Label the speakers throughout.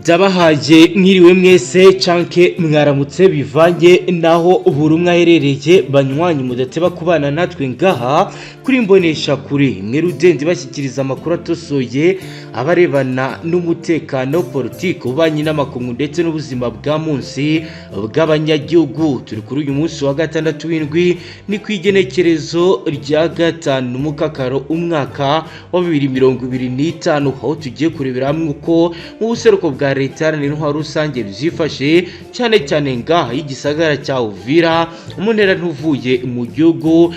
Speaker 1: Byabahaye mwiriwe mwese canke mwaramutse bivange naho buri umwe aherereye banywanyi mudateba kubana natwe ngaha kuri mbonesha kuri mwe rudende bashyikiriza amakuru atosoye abarebana n'umutekano politiki ubanyi n'amakungu ndetse n'ubuzima bwa munsi bw'abanyagihugu. Turi kuri uyu munsi wa gatandatu w'indwi ni kwigenekerezo rya gatanu mukakaro umwaka wa 2025 aho tugiye kurebera hamwe uko mu buseruko bwa leta n'intwaro rusange byifashe cyane cyane ngaha y'igisagara cya Uvira mu ntera ntuvuye mu gihugu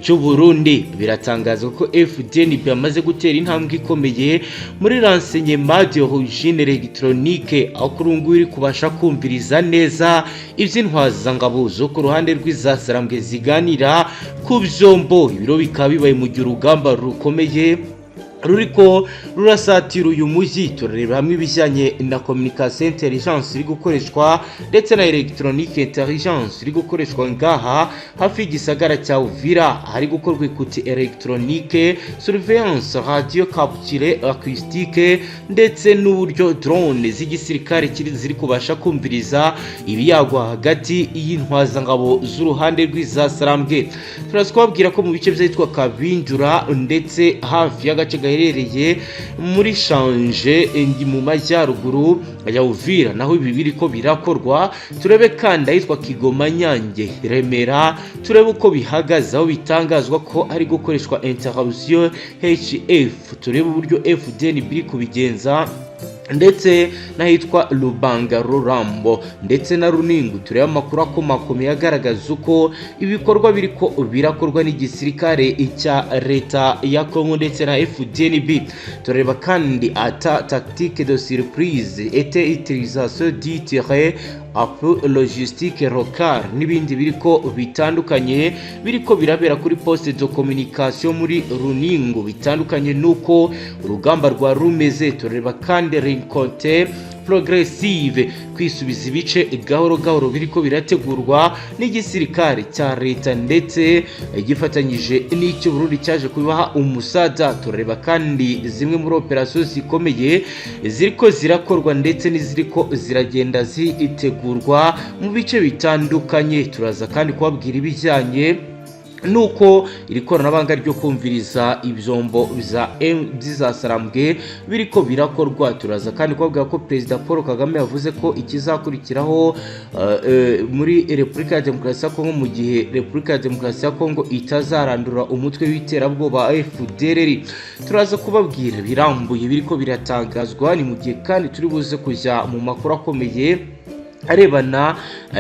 Speaker 1: cy'u Burundi. Biratangazwa ko FDNB yamaze gutera intambwe ikomeye muri renseignement d'origine électronique aho kurungu iri kubasha kumviriza neza ivy'intwaza ngabo zo ku ruhande rw'izasarambwe ziganira ku vyombo. Ibiro bikaba bibaye mu gihe urugamba rukomeye ruriko rurasatira uyu mujyi. Turareba hamwe ibijyanye na communication intelligence iri gukoreshwa ndetse na electronic intelligence iri gukoreshwa ngaha hafi y'igisagara cya Uvira hari gukorwa ikuti electronique surveillance radio capture acoustique ndetse n'uburyo drone z'igisirikare ziri kubasha kumviriza ibiyagwa hagati y'intwaza ngabo z'uruhande rw'izasarambwe. Turaswabwira ko mu bice byitwa Kabindura ndetse hafi y'agace gaherereye muri Shanje mu majyaruguru ya Uvira naho ibi biriko birakorwa. Turebe kandi ahitwa Kigoma, Nyange, Remera, turebe uko bihagaze aho bitangazwa ko ari gukoreshwa interruption HF. Turebe uburyo FDNB biri kubigenza ndetse nahitwa Lubanga, Rurambo ndetse na Runingu. Tureba amakuru akomakomeye agaragaza uko ibikorwa biriko birakorwa n'igisirikare cya leta ya Congo ndetse na FDNB. Tureba kandi ata tactique de surprise et utilisation du terrain apu logistique local n'ibindi biriko bitandukanye biriko birabera kuri poste de communication muri Runingu bitandukanye nuko urugamba rwa rumeze. Tureba kandi rencontre progressive kwisubiza ibice gahoro gahoro biriko birategurwa n'igisirikare cya leta ndetse gifatanyije n'icyo Burundi cyaje kubibaha umusada. Tureba kandi zimwe muri operation zikomeye ziriko zirakorwa ndetse n'iziriko ziragenda zitegurwa mu bice bitandukanye. Turaza kandi kubabwira ibijyanye nuko iri koranabuhanga ryo kumviriza ibyombo by'izasarambwe biriko birakorwa. Turaza kandi kubabwira ko Perezida Paul Kagame yavuze ko ikizakurikiraho muri Repubulika ya Demokarasi ya Kongo mu gihe Repubulika ya Demokarasi ya Kongo itazarandura umutwe w'iterabwoba FDLR. Turaza kubabwira birambuye biriko biratangazwa ni mu gihe kandi turi buze kujya mu makuru akomeye arebana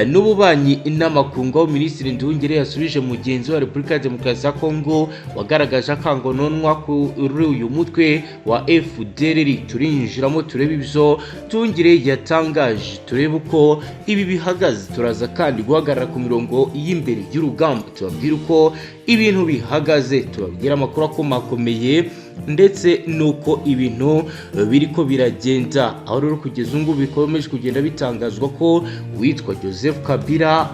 Speaker 1: n'ububanyi n'amakungu aho Minisitiri Nduhungire yasubije mugenzi wa Repubulika ya Demokarasi ya Kongo wagaragaje akangononwa kuri uyu mutwe wa FDLR. Turinjiramo turebe ibyo Nduhungire yatangaje, turebe uko ibi bihagaze. Turaza kandi guhagarara ku mirongo y'imbere y'urugamba tubabwira uko ibintu bihagaze, tubabwira amakuru akomakomeye ndetse nuko ibintu biriko biragenda. Aho rero kugeza ubu bikomeje kugenda bitangazwa ko witwa Joseph Kabila,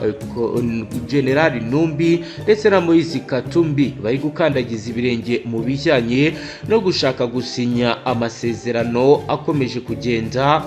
Speaker 1: General Numbi ndetse na Moise Katumbi bari gukandagiza ibirenge mu bijyanye no gushaka gusinya amasezerano akomeje kugenda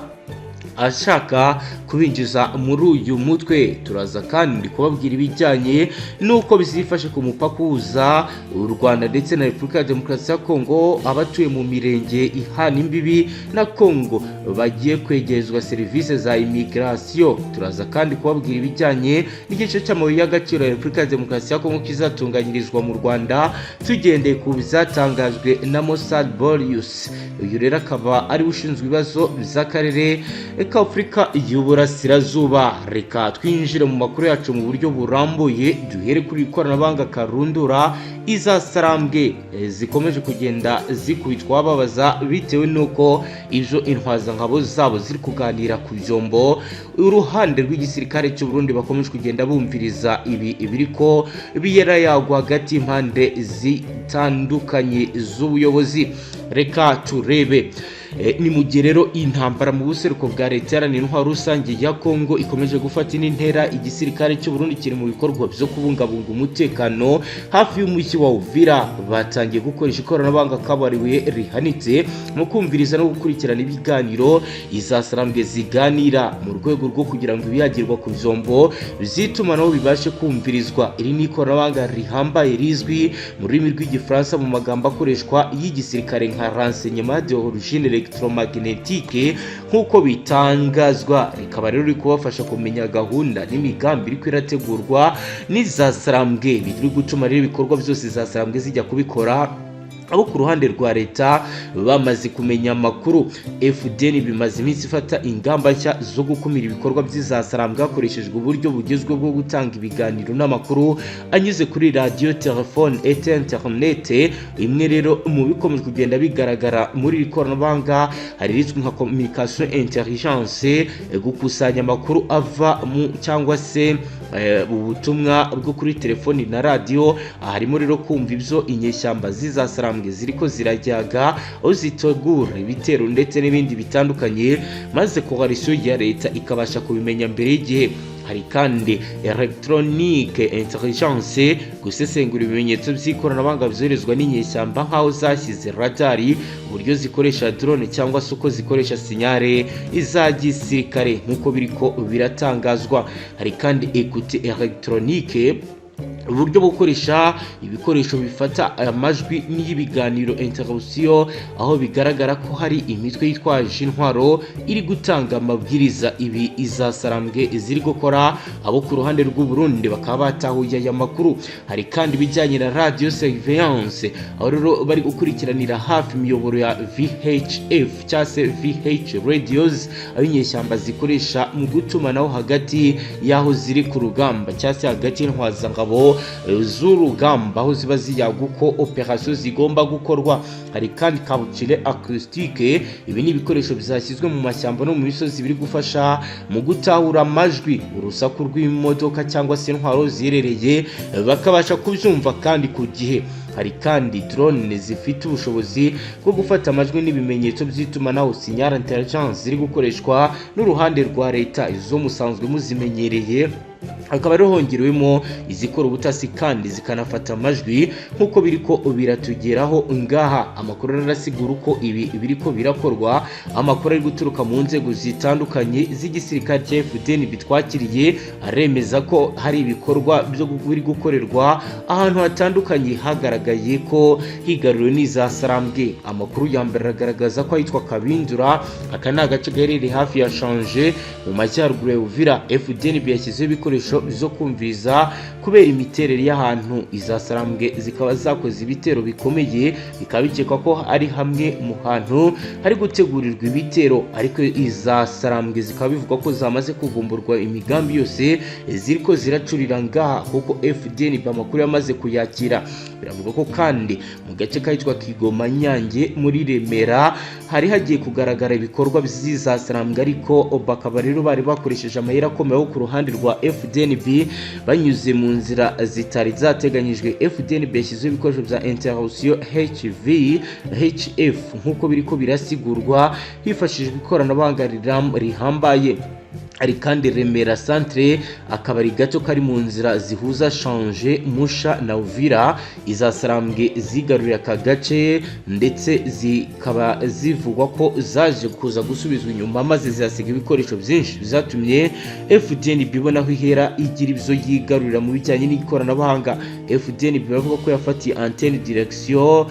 Speaker 1: ashaka kubinjiza muri uyu mutwe. Turaza kandi kubabwira ibijyanye nuko bizifashe ku mupaka uza u Rwanda ndetse na Repubulika ya Demokarasi ya Kongo. Abatuye mu mirenge ihana imbibi na Kongo bagiye kwegerezwa serivisi za immigration. Turaza kandi kubabwira ibijyanye n'igice cy'amabuye y'agaciro ya Repubulika ya Demokarasi ya Kongo kizatunganyirizwa mu Rwanda tugendeye ku bizatangajwe na Mossad Boryus. Uyu rero akaba ari ushinzwe ibibazo by'akarere ka Afurika y'Uburasirazuba. Reka twinjire mu makuru yacu mu buryo burambuye, duhere kuri ikoranabuhanga karundura izasarambwe zikomeje kugenda zikubitwa babaza bitewe nuko ivyo intwaza ngabo zabo ziri kuganira ku byombo. Uruhande rw'igisirikare cy'u Burundi bakomeje kugenda bumviriza ibi biriko biyera yagwa hagati impande zitandukanye z'ubuyobozi. Reka turebe ni mu gihe rero intambara mu buseruko bwa leta iharanira intwaro rusange ya Kongo ikomeje gufata intera, igisirikare cy'u Burundi kiri mu bikorwa byo kubungabunga umutekano hafi y'umujyi wa Uvira. Batangiye gukoresha ikoranabuhanga kabariwe rihanitse mu kumviriza no gukurikirana ibiganiro izasarambwe ziganira mu rwego rwo kugira ngo ibiyagirwa ku byombo bizitumanaho bibashe kumvirizwa. Iri ni ikoranabuhanga rihambaye rizwi mu rurimi rw'igifaransa mu magambo akoreshwa y'igisirikare nka renseignement de origine electromagnétique nk'uko bitangazwa. Rikaba rero riri kubafasha kumenya gahunda n'imigambi iri kwirategurwa n'izasarambwe biri gutuma rero ibikorwa byose izasarambwe zijya kubikora. Abo ku ruhande rwa leta bamaze kumenya amakuru, FDN bimaze iminsi ifata ingamba nshya zo gukumira ibikorwa by'izasarambwe hakoreshejwe uburyo bugezweho bwo gutanga ibiganiro n'amakuru anyuze kuri radio, telefone et internet. Imwe rero mu bikomeje kugenda bigaragara muri iri koranabuhanga hari rizwi nka communication intelligence, gukusanya amakuru ava mu cyangwa se ubutumwa bwo kuri telefoni na radio. Harimo rero kumva ibyo inyeshyamba zizasarambwe ziriko zirajyaga, aho zitegura ibitero ndetse n'ibindi bitandukanye, maze coalition ya leta ikabasha kubimenya mbere y'igihe. Hari kandi electronique intelligence, gusesengura ibimenyetso by'ikoranabuhanga byoherezwa n'inyeshyamba nk'aho zashyize radari, uburyo zikoresha drone cyangwa se uko zikoresha sinyare iza gisirikare nk'uko biriko biratangazwa. Hari kandi écoute électronique, uburyo bwo gukoresha ibikoresho bifata amajwi n'ibiganiro interruption, aho bigaragara ko hari imitwe yitwaje intwaro iri gutanga amabwiriza ibi izasarambwe ziri gukora. Abo ku ruhande rw'u Burundi bakaba batahuye aya makuru. Hari kandi bijyanye na radio surveillance, aho rero bari gukurikiranira hafi imiyoboro ya VHF cyangwa se VH radios, aho inyeshyamba zikoresha mu gutumanaho hagati y'aho ziri ku rugamba cyangwa se hagati y'intwazangabo z'urugamba aho ziba ziyaga uko operation zigomba gukorwa. Hari kandi capture acoustique, ibi ni ibikoresho bizashyizwe mu mashyamba no mu misozi biri gufasha mu gutahura amajwi, urusaku rw'imodoka cyangwa se intwaro zirereye bakabasha kubyumva kandi ku gihe. Hari kandi drone zifite ubushobozi bwo gufata amajwi n'ibimenyetso by'itumanaho signal intelligence ziri gukoreshwa n'uruhande rwa leta, izo musanzwe muzimenyereye. Akaba rero hongerewemo izikora ubutasi kandi zikanafata amajwi nk'uko biriko biratugeraho ngaha. Amakuru arasigura uko ibi biriko birakorwa, amakuru ari guturuka mu nzego zitandukanye z'igisirikare cya FDN bitwakiriye aremeza ko hari ibikorwa byo biri gukorerwa ahantu hatandukanye hagaragaye ko higaruriwe n'izasarambwe. Amakuru ya mbere agaragaza ko ahitwa Kabindura, aka ni agace gaherereye hafi ya Shanje mu majyaruguru ya Uvira. FDN yashyizeho ibikoresho zo kumviza kubera imiterere y'ahantu izasarambwe zikaba zakoze ibitero bikomeye. Bikaba bikekwa ko ari hamwe mu hantu hari gutegurirwa ibitero, ariko izasarambwe zikaba bivugwa ko zamaze kuvumburwa imigambi yose ziriko ziracurira ngaha kuko FDN amakuru yamaze kuyakira. Biravuga ko kandi mu gace kahitwa Kigoma Nyange muri Remera hari hagiye kugaragara ibikorwa by'izasarambwe, ariko bakaba rero bari bakoresheje amahera akomeye ku ruhande rwa FDNB banyuze mu nzira zitari zateganyijwe. FDNB yashyizeho ibikoresho bya interruption HF nk'uko biriko birasigurwa hifashishijwe ikoranabuhanga rihambaye. Ari kandi Remera Centre, akabari gato kari mu nzira zihuza Shanje, Musha na Uvira, izasarambwe zigarurira aka gace ndetse zikaba zivugwa ko zaje kuza gusubizwa inyuma maze zasiga ibikoresho byinshi bizatumye FDN bibonaho ihera igira ibyo yigarurira mu bijyanye n'ikoranabuhanga. FDN bivuga ko yafatiye antenne direction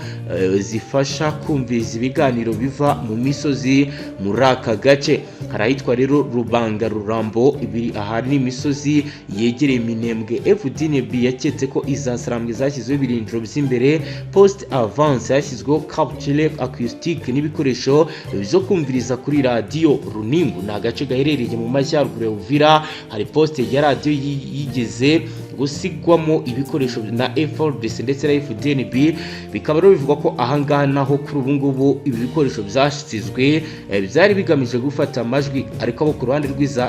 Speaker 1: zifasha kumviriza ibiganiro biva mu misozi muri aka gace. Harahitwa rero Rubanga Rurambo, ibiri ahari imisozi yegereye Minembwe. FDNB yaketse ko izasarambwe zashyizeho ibirindiro by'imbere, post avance yashyizweho capture acoustique n'ibikoresho byo kumviriza kuri radio. Runingu ni agace gaherereye mu majyaruguru ya Uvira, hari poste ya radio yigeze gusigwamo ibikoresho na FDC ndetse na FDNB. Bikaba rero bivugwa ko ahangaha naho kuri ubu ngubu ibi bikoresho byashyizwe byari bigamije gufata amajwi, ariko abo ku ruhande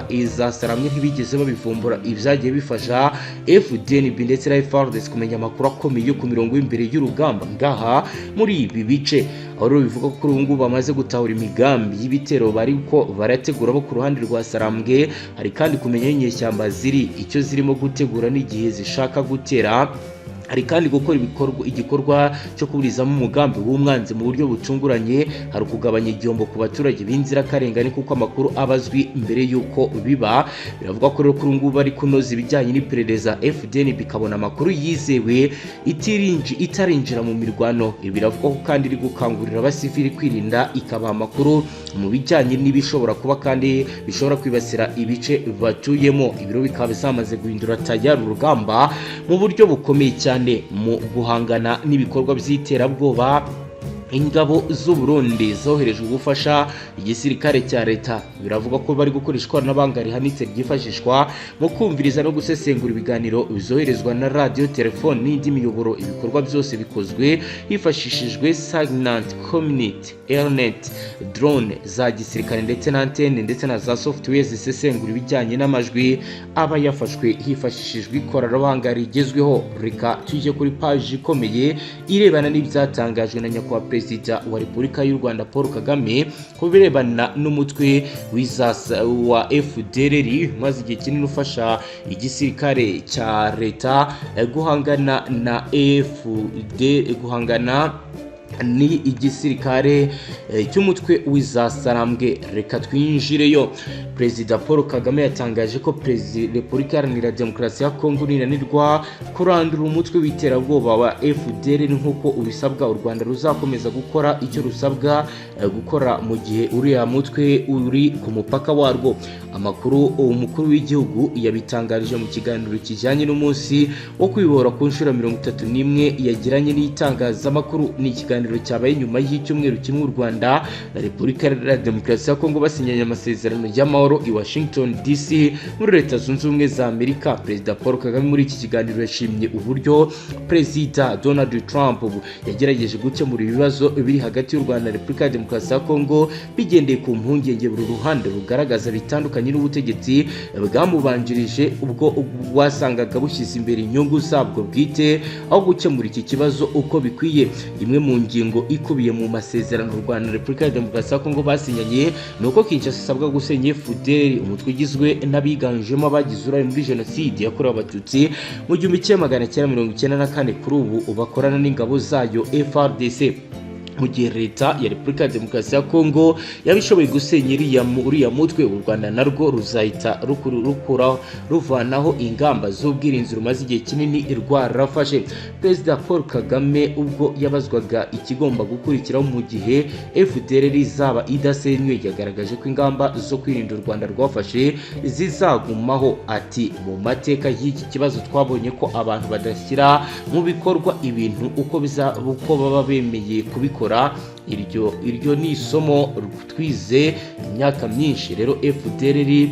Speaker 1: izasarambwe ntibigeze babivumbura. Ibyagiye bifasha FDNB ndetse na FDC kumenya amakuru akomeye ku mirongo y'imbere y'urugamba ngaha muri ibi bice. aho rero bivuga ko kuri ubu ngubu bamaze gutahura imigambi y'ibitero bariko barategura bo ku ruhande rwa Sarambwe. Hari kandi kumenya inyeshyamba ziri icyo zirimo gutegura n'igihe zishaka gutera. Hari kandi gukora igikorwa cyo kuburizamo umugambi w'umwanzi mu buryo butunguranye. Hari kugabanya igihombo ku baturage b'inzirakarengane kuko amakuru abazwi mbere y'uko biba. Biravuga ko rero kuri ubu ngubu bari kunoza ibijyanye n'iperereza FDN bikabona amakuru yizewe itarinjira mu mirwano. Ibi biravuga ko kandi iri gukangurira abasivili kwirinda ikabaha amakuru mu bijyanye n'ibishobora kuba kandi bishobora kwibasira ibice batuyemo. Ibiro bikaba bizamaze guhindura tayari urugamba mu buryo bukomeye cyane mu guhangana n'ibikorwa by'iterabwoba. Ingabo z'u Burundi zoherejwe gufasha igisirikare cya leta. Biravuga ko bari gukoresha ikoranabuhanga rihanitse ryifashishwa mu kumviriza no gusesengura ibiganiro bizoherezwa na radio, telefone n'indi miyoboro. Ibikorwa byose bikozwe hifashishijwe Signant, Community, Airnet, drone za gisirikare ndetse na antenne ndetse na za software zisesengura ibijyanye n'amajwi aba yafashwe hifashishijwe ikoranabuhanga rigezweho. Reka tujye kuri page ikomeye irebana n'ibyatangajwe na nyakubahwa Perezida wa Repubulika y'u Rwanda Paul Kagame ku birebana n'umutwe wa FDLR maze igihe kinini ufasha igisirikare cya leta guhangana na ni igisirikare cy'umutwe w'izasarambwe. Reka twinjireyo. Perezida Paul Kagame yatangaje ko Repubulika Iharanira Demokarasi ya Kongo ninanirwa kurandura umutwe w'iterabwoba wa FDLR nk'uko ubisabwa, u Rwanda ruzakomeza gukora icyo rusabwa gukora mu gihe uriya mutwe uri ku mupaka warwo. Amakuru umukuru w'igihugu yabitangarije mu kiganiro kijyanye n'umunsi wo kwibohora ku nshuro 31 yagiranye n'itangazamakuru. Ni ikiganiro cyabaye nyuma y'icyumweru kimwe u Rwanda na Repubulika Iharanira Demokarasi ya Kongo basinyanye amasezerano y'amahoro i Washington DC muri Leta Zunze Ubumwe za Amerika. Perezida Paul Kagame muri iki kiganiro yashimye uburyo Perezida Donald Trump yagerageje gukemura ibibazo biri hagati y'u Rwanda na Repubulika Demokarasi ya Kongo bigendeye ku mpungenge buri ruhande rugaragaza bitandukanye n'ubutegetsi bwamubanjirije ubwo wasangaga bushyize imbere inyungu zabwo bwite aho gukemura iki kibazo uko bikwiye. Imwe mu ngingo ikubiye mu masezerano u Rwanda na Repubulika Demokarasi ya Kongo basinyanye nuko Kinshasa isabwa gusenya FDLR, umutwe ugizwe n'abiganjemo abagize uruhare muri jenoside yakorewe abatutsi mu 1994 kuri ubu bakorana n'ingabo zayo FARDC. Mu gihe leta ya Repubulika ya Demokarasi ya Kongo yabishoboye gusenya uriya mutwe, u Rwanda narwo ruzahita ruvanaho ingamba z'ubwirinzi rumaze igihe kinini rwarafashe. Perezida Paul Kagame ubwo yabazwaga ikigomba gukurikiraho mu gihe FDLR izaba idasenywe yagaragaje ko ingamba zo kwirinda u Rwanda rwafashe zizagumaho. Ati mu mateka y'iki kibazo twabonye ko abantu badashyira mu bikorwa ibintu uko baba bemeye kubikora. Iryo ni isomo twize imyaka myinshi. Rero FDLR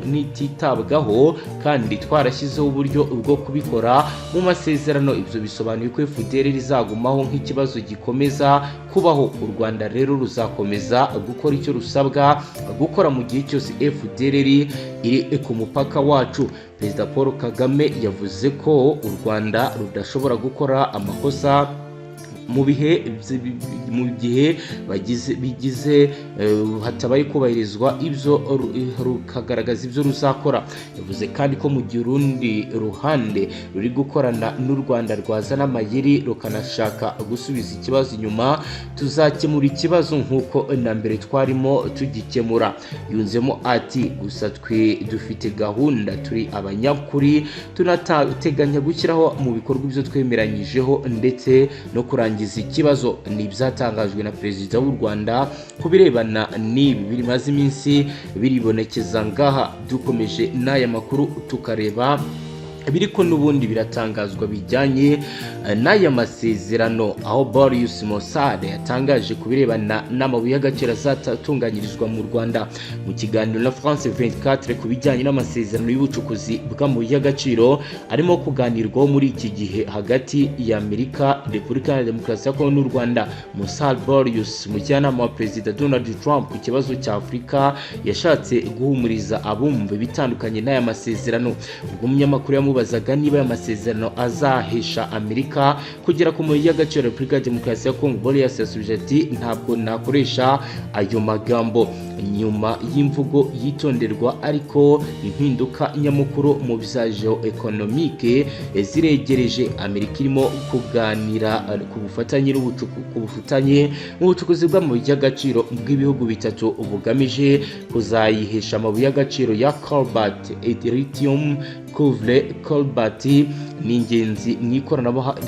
Speaker 1: nititabwaho kandi twarashyizeho uburyo bwo kubikora mu masezerano. Ibyo bisobanuye ko FDLR izagumaho nk'ikibazo gikomeza kubaho. U Rwanda rero ruzakomeza gukora icyo rusabwa gukora mu gihe cyose FDLR iri ku mupaka wacu. Perezida Paul Kagame yavuze ko u Rwanda rudashobora gukora amakosa mu gihe bigize hatabaye kubahirizwa ibyo rukagaragaza ibyo ruzakora. Yavuze kandi ko mu gihe urundi ruhande ruri gukorana n'u Rwanda rwazana amayeri rukanashaka gusubiza ikibazo inyuma, tuzakemura ikibazo nk'uko na mbere twarimo tugikemura. Yunzemo ati gusa twe dufite gahunda, turi abanyakuri, tunateganya gushyiraho mu bikorwa ibyo twemeranyijeho ndetse no kurangiza ikibazo. Ni ibyatangajwe na Perezida w'u Rwanda ku birebana n'ibi bimaze iminsi biribonekeza ngaha. Dukomeje n'aya makuru tukareba biriko n'ubundi biratangazwa bijyanye n'aya masezerano, aho Boris Mossad yatangaje kubirebana n'amabuye y'agaciro azatunganyirizwa mu Rwanda. Mu kiganiro na France 24 ku bijyanye n'amasezerano y'ubucukuzi bw'amabuye y'agaciro arimo kuganirwaho muri iki gihe hagati ya Amerika, Repubulika ya Demokarasi ya Kongo n'u Rwanda, Mossad Boris, mujyanama wa Perezida Donald Trump ku kibazo cya Afurika, yashatse guhumuriza abumva bitandukanye n'aya masezerano. Ubwo umunyamakuru bamubazaga niba aya masezerano azahesha Amerika kugera ku mabuye y'agaciro ya Repubulika ya Demokarasi ya Kongo, Boreas yasubije ati ntabwo nakoresha ayo magambo. Nyuma y'imvugo yitonderwa ariko impinduka nyamukuru mu bya geo-economique ziregereje, Amerika irimo kuganira ku bufatanye mu bucukuzi bw'amabuye y'agaciro bw'ibihugu bitatu bugamije kuzayihesha amabuye y'agaciro ya cobalt, lithium, cuivre, cobalt ni ingenzi mu ikoranabuhanga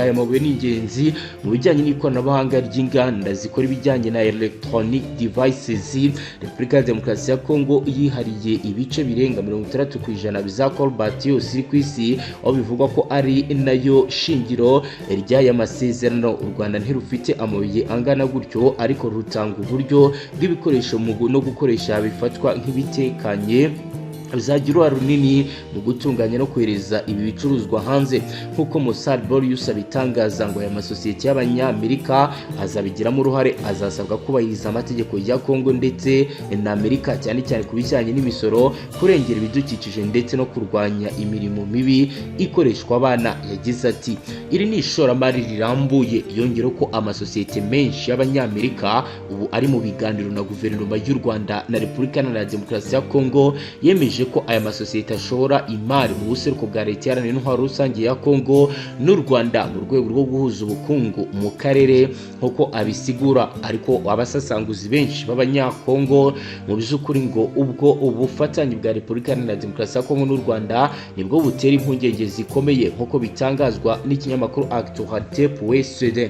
Speaker 1: aya mabuye ni ingenzi mu bijyanye n'ikoranabuhanga ry'inganda zikora ibijyanye na electronic devices. Repubulika ya Demokarasi ya Kongo yihariye ibice birenga 60% biza cobalt yose ku isi, aho bivugwa ko ari nayo shingiro ry'aya masezerano. U Rwanda ntirufite amabuye angana gutyo, ariko rutanga uburyo bw'ibikoresho no gukoresha bifatwa nk'ibitekanye bizagira uruhare runini mu gutunganya no kohereza ibi bicuruzwa hanze. Nk'uko Mossad Boreas abitangaza ngo aya masosiyete y'Abanyamerika azabigiramo uruhare, azasabwa kubahiriza amategeko ya Kongo ndetse na Amerika, cyane cyane ku bijyanye n'imisoro, kurengera ibidukikije ndetse no kurwanya imirimo mibi ikoreshwa abana. Yagize ati iri ni ishoramari rirambuye. Yongera ko amasosiyete menshi y'Abanyamerika ubu ari mu biganiro na guverinoma y'u Rwanda na Repubulika Iharanira Demokarasi ya Kongo, yemeje ko aya masosiyete ashora imari mu buseruko bwa leta iharanira intwaro rusange ya Kongo n'u Rwanda mu rwego rwo guhuza ubukungu mu karere nk'uko abisigura. Ariko abasasanguzi benshi b'Abanyakongo mu by'ukuri ngo ubwo ubufatanye bwa Repubulika Iharanira Demokarasi ya Kongo n'u Rwanda nibwo butera impungenge zikomeye nk'uko bitangazwa n'ikinyamakuru Actualité.cd.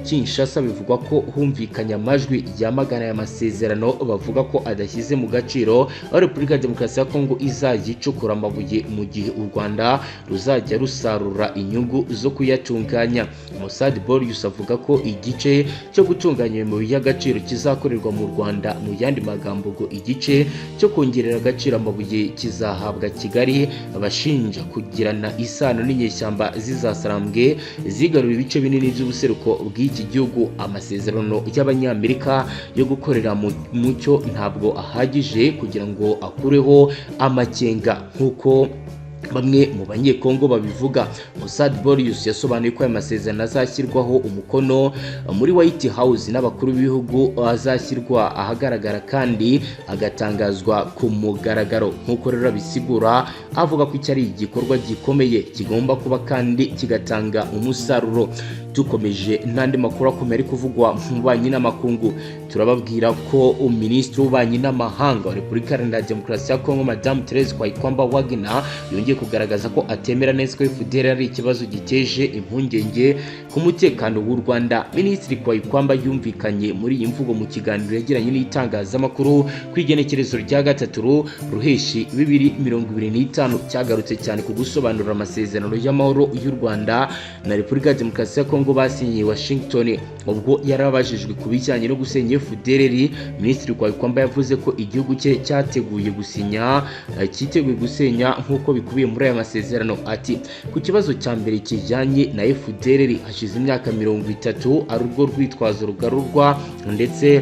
Speaker 1: Kinshasa bivugwa ko humvikanye amajwi yamagana aya masezerano, bavuga ko adashyize mu gaciro aho Repubulika ya Demokarasi ya Kongo izajya icukura amabuye mu gihe u Rwanda ruzajya rusarura inyungu zo kuyatunganya. Mossad Boreas avuga ko igice cyo gutunganya amabuye y'agaciro kizakorerwa mu Rwanda, mu yandi magambo ngo igice cyo kongerera agaciro amabuye kizahabwa Kigali. Abashinja kugirana isano n'inyeshyamba zizasarambwe zigarura ibice binini by'ubuseruko bw'iki gihugu. Amasezerano y'Abanyamerika yo gukorera mu mucyo ntabwo ahagije kugira ngo akureho amakenga nk'uko bamwe mu Banyekongo babivuga. Mossad Boreas yasobanuye ko aya masezerano azashyirwaho umukono muri White House n'abakuru b'ibihugu, azashyirwa ahagaragara kandi agatangazwa ku mugaragaro. Nk'uko rero bisigura, avuga ko iki ari igikorwa gikomeye kigomba kuba kandi kigatanga umusaruro. Dukomeje n'andi makuru akomeye ari kuvugwa mu bubanyi n'amakungu, turababwira ko Minisitiri w'Ububanyi n'Amahanga wa Repubulika Iharanira Demokarasi ya Kongo Madame Therese Kwayikwamba Wagner yongeye kugaragaza ko atemera neza ko FDLR ari ikibazo giteje impungenge ku mutekano w'u Rwanda. Minisitiri Kwayikwamba yumvikanye muri iyi mvugo mu kiganiro yagiranye n'itangazamakuru ku igenekerezo rya 3 Ruheshi 2025, cyagarutse cyane ku gusobanura amasezerano y'amahoro y'u Rwanda na Repubulika ya Demokarasi ya Kongo basinyiye Washington. Ubwo yarabajijwe ku bijyanye no gusenya FDLR, Minisitiri Kwayikwamba yavuze ko igihugu cye cyiteguye gusenya nk'uko bikubiye muri aya masezerano. Ati ku kibazo cya mbere kijyanye na FDLR, hashize imyaka 30 ari urwo rwitwazo rugarurwa ndetse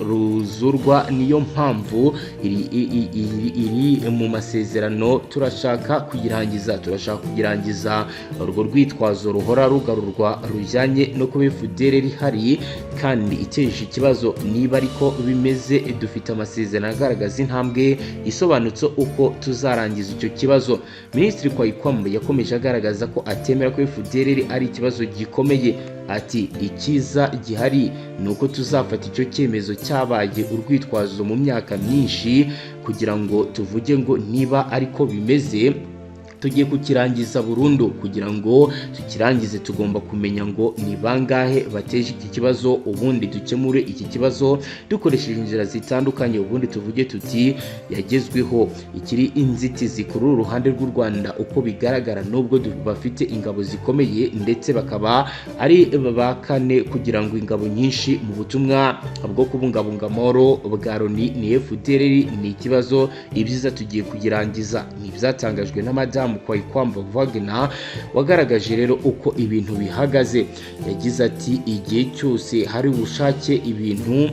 Speaker 1: ruzurwa, niyo mpamvu iri mu masezerano turashaka kugirangiza urwo rwitwazo ruhora rugarurwa rujyanye no kuba FDLR ihari kandi iteje ikibazo. Niba ariko bimeze, dufite amasezerano agaragaza intambwe isobanutse uko tuzarangiza icyo kibazo. Minisitiri Kwayikwamba yakomeje agaragaza ko atemera ko FDLR ari ikibazo gikomeye. Ati ikiza gihari ni uko tuzafata icyo cyemezo cyabaye urwitwazo mu myaka myinshi kugira ngo tuvuge ngo niba ariko bimeze tugiye kukirangiza burundu. Kugira ngo tukirangize tugomba kumenya ngo ni bangahe bateje iki kibazo, ubundi dukemure iki kibazo dukoresheje inzira zitandukanye, ubundi tuvuge tuti yagezweho. Ikiri inzitizi kuri uruhande rw'u Rwanda uko bigaragara, nubwo bafite ingabo zikomeye ndetse bakaba ari bakane kugira ngo ingabo nyinshi mu butumwa bwo kubungabunga amahoro bwa Loni ni FDLR, ni ikibazo. Ibyiza tugiye kugirangiza. Ni byatangajwe na Madame Kwayikwamba Wagner wagaragaje rero uko ibintu bihagaze. Yagize ati igihe cyose hari ubushake ibintu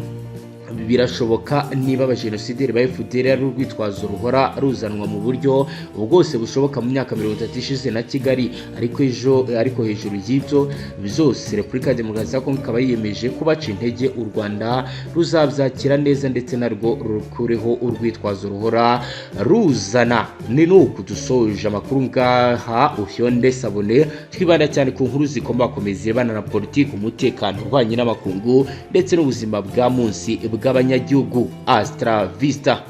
Speaker 1: birashoboka niba abajenosideri ba FDL ari urwitwazo ruhora ruzanwa mu buryo bwose bushoboka mu myaka 30 ishize na Kigali, ariko hejuru y'ibyo byose Repubulika ya Demokarasi ya Kongo ikaba yiyemeje kubaca intege. U Rwanda ruzabyakira neza ndetse narwo rukureho urwitwazo ruhora ruzana. Ni nuko dusoje amakuru ngaha, uhyonde sabone, twibanda cyane ku nkuru zikomba komeza bana na politiki, umutekano, ubanye n'amakungu ndetse n'ubuzima bwa munsi bw'abanyagihugu. Astra Vista.